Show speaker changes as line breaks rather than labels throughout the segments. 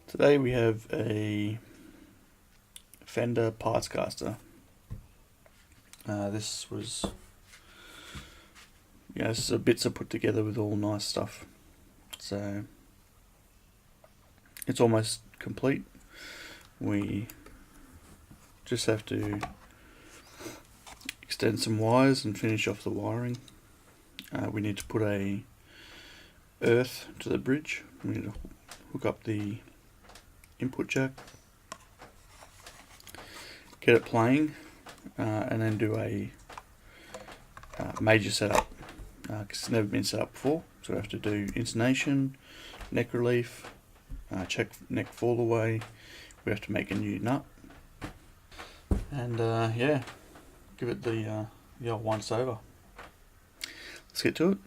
Today we have a Fender Partscaster. This was, this is bits are put together with all nice stuff. So it's almost complete. We just have to extend some wires and finish off the wiring. We need to put a earth to the bridge. We need to hook up the input jack, get it playing, and then do a major setup, because it's never been set up before. So we have to do intonation, neck relief, check neck fall away. We have to make a new nut, and yeah, give it the old once over. Let's get to it.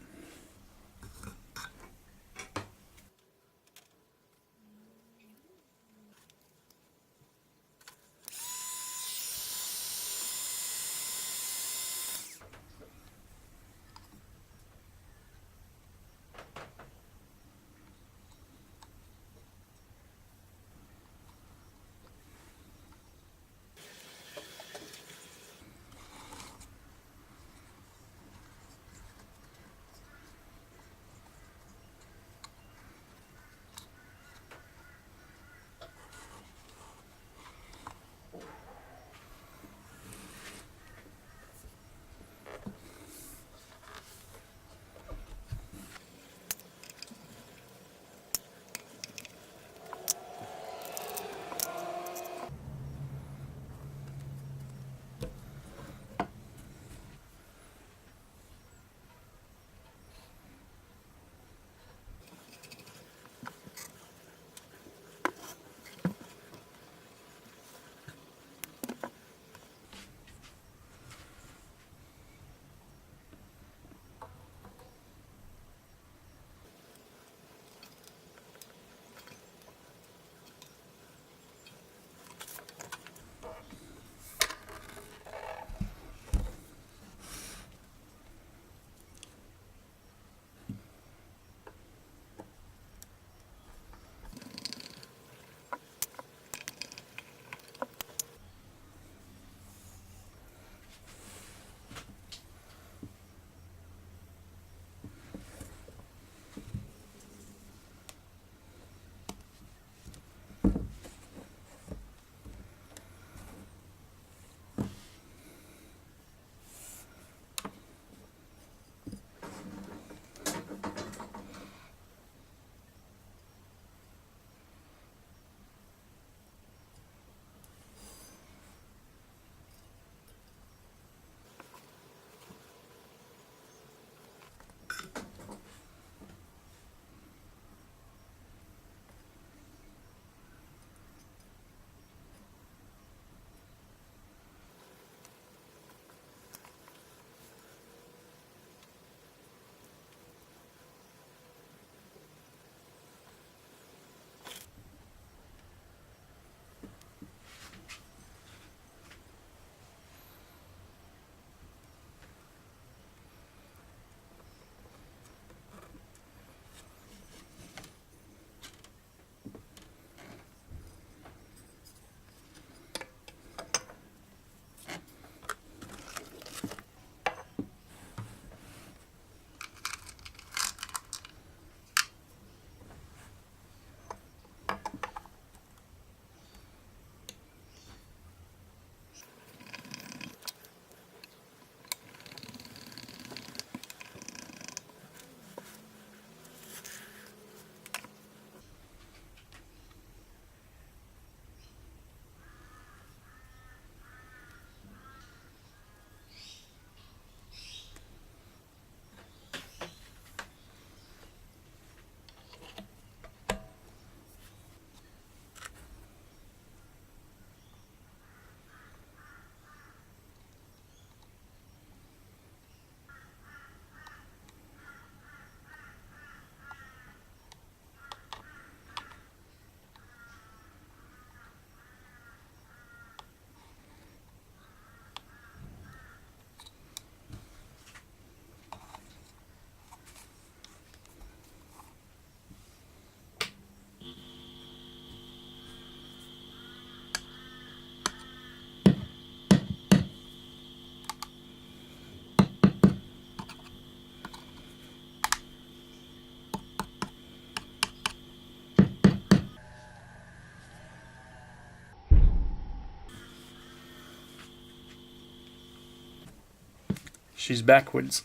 she's backwards.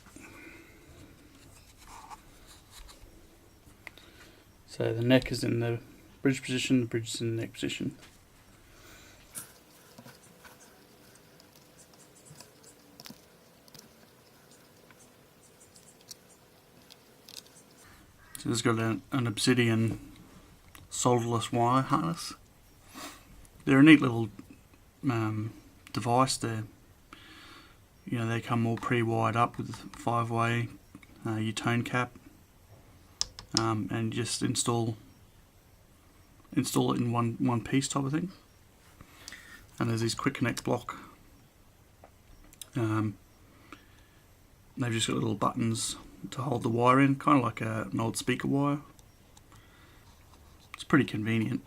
So the neck is in the bridge position, the bridge is in the neck position. So it's got an obsidian solderless wire harness. They're a neat little device. They come all pre-wired up with 5-way your tone cap, and just install it in one piece type of thing. And there's this quick connect block. They've just got little buttons to hold the wire in, kind of like an old speaker wire. It's pretty convenient.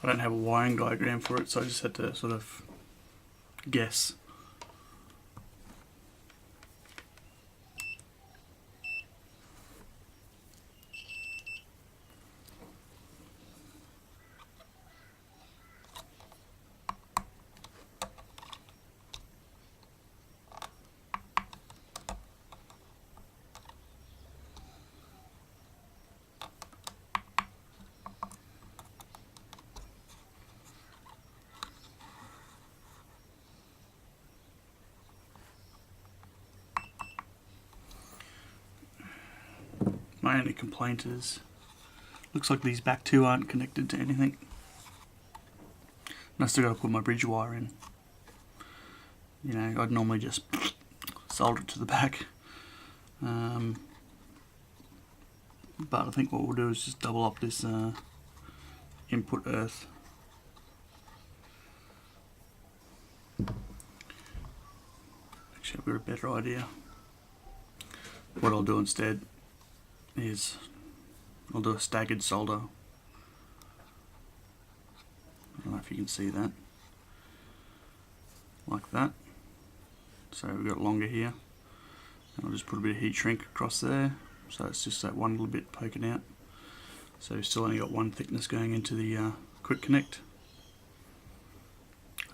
I don't have a wiring diagram for it, so I just had to sort of guess. My only complaint is, looks like these back two aren't connected to anything. And I still got to put my bridge wire in. I'd normally just solder it to the back. But I think what we'll do is just double up this input earth. Actually, I've got a better idea. What I'll do instead is I'll do a staggered solder. I don't know if you can see that. Like that. So we've got longer here. And I'll just put a bit of heat shrink across there. So it's just that one little bit poking out. So we've still only got one thickness going into the quick connect.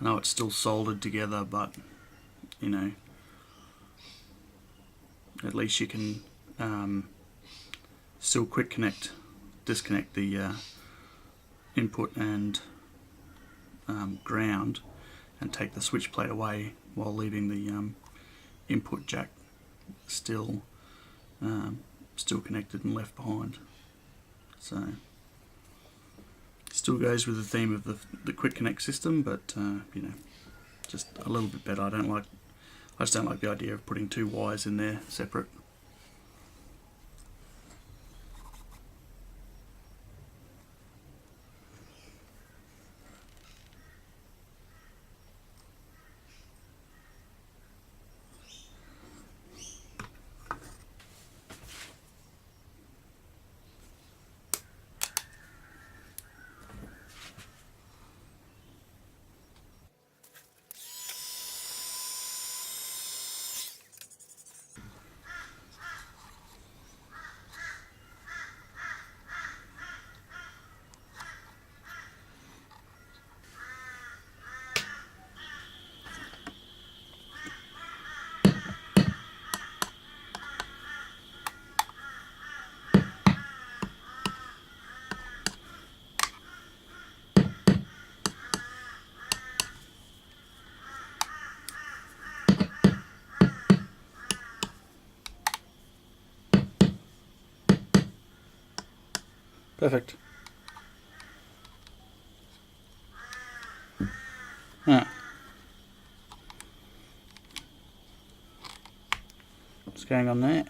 I know it's still soldered together, but at least you can still quick connect, disconnect the input and ground, and take the switch plate away while leaving the input jack still connected and left behind. So still goes with the theme of the quick connect system, but just a little bit better. I just don't like the idea of putting two wires in there separate. Perfect. What's going on there?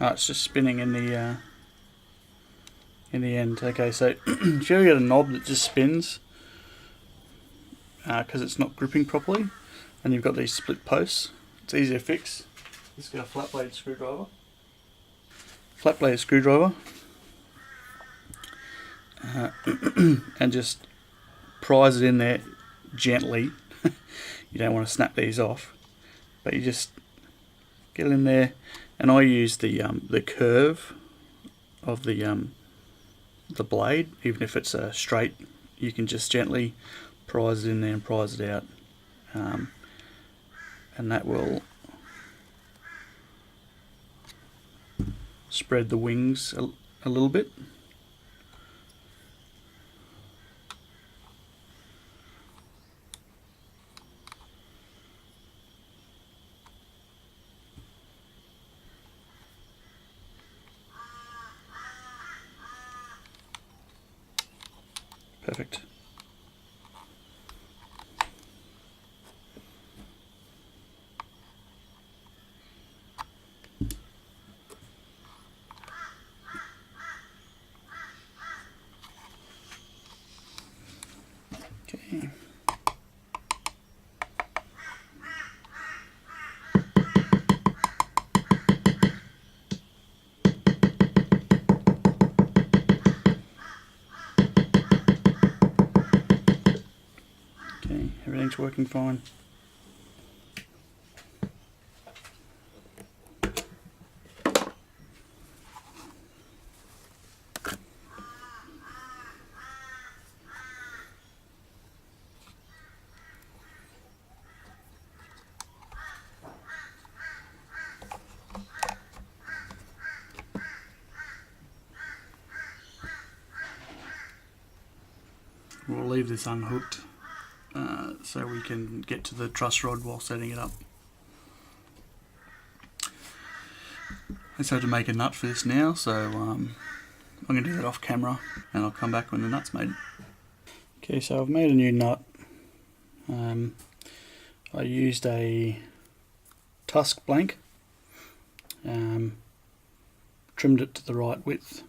Oh, it's just spinning in the end. Okay, so if you ever get a knob that just spins because it's not gripping properly, and you've got these split posts, it's easy to fix. Just get a flat blade screwdriver. And just prise it in there gently. You don't want to snap these off, but you just get in there. And I use the curve of the the blade. Even if it's a straight, you can just gently prise it in there and prise it out, and that will spread the wings a little bit. Perfect. Okay. Okay, everything's working fine. We'll leave this unhooked so we can get to the truss rod while setting it up. I just have to make a nut for this now, so I'm going to do that off camera and I'll come back when the nut's made. Okay, so I've made a new nut. I used a tusk blank, trimmed it to the right width,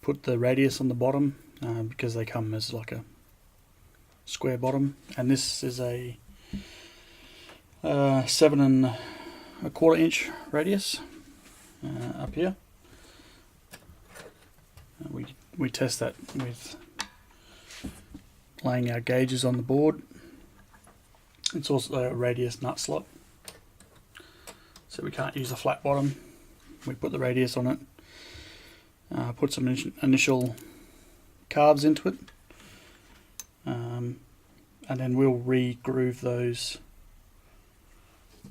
put the radius on the bottom because they come as like a square bottom, and this is a 7 1/4 inch radius up here. We test that with laying our gauges on the board. It's also a radius nut slot, so we can't use a flat bottom. We put the radius on it, put some initial carbs into it, and then we'll re-groove those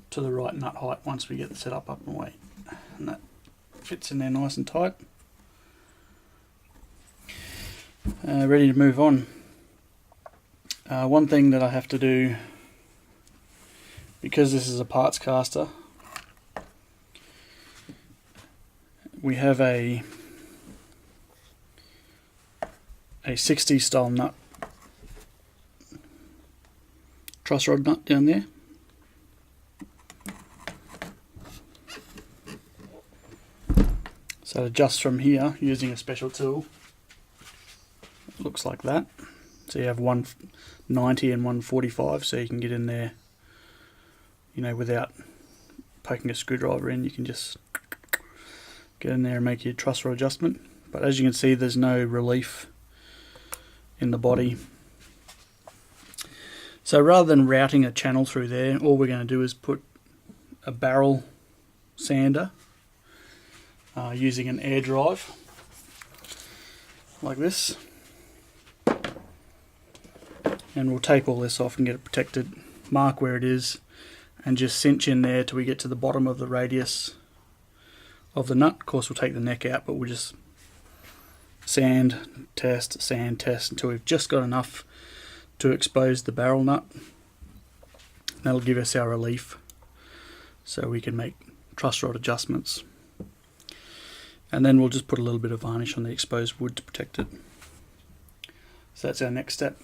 to the right nut height once we get the setup up and away, and that fits in there nice and tight. Ready to move on. One thing that I have to do, because this is a Partscaster, we have a 60s style nut, truss rod nut down there. So it adjusts from here using a special tool. It looks like that. So you have 190 and 145, so you can get in there, you know, without poking a screwdriver in. You can just get in there and make your truss rod adjustment. But as you can see, there's no relief in the body. So rather than routing a channel through there, all we're going to do is put a barrel sander using an air drive like this, and we'll take all this off and get it protected, mark where it is, and just cinch in there till we get to the bottom of the radius of the nut. Of course, we'll take the neck out, but we'll just sand test until we've just got enough to expose the barrel nut. That'll give us our relief so we can make truss rod adjustments, and then we'll just put a little bit of varnish on the exposed wood to protect it. So that's our next step.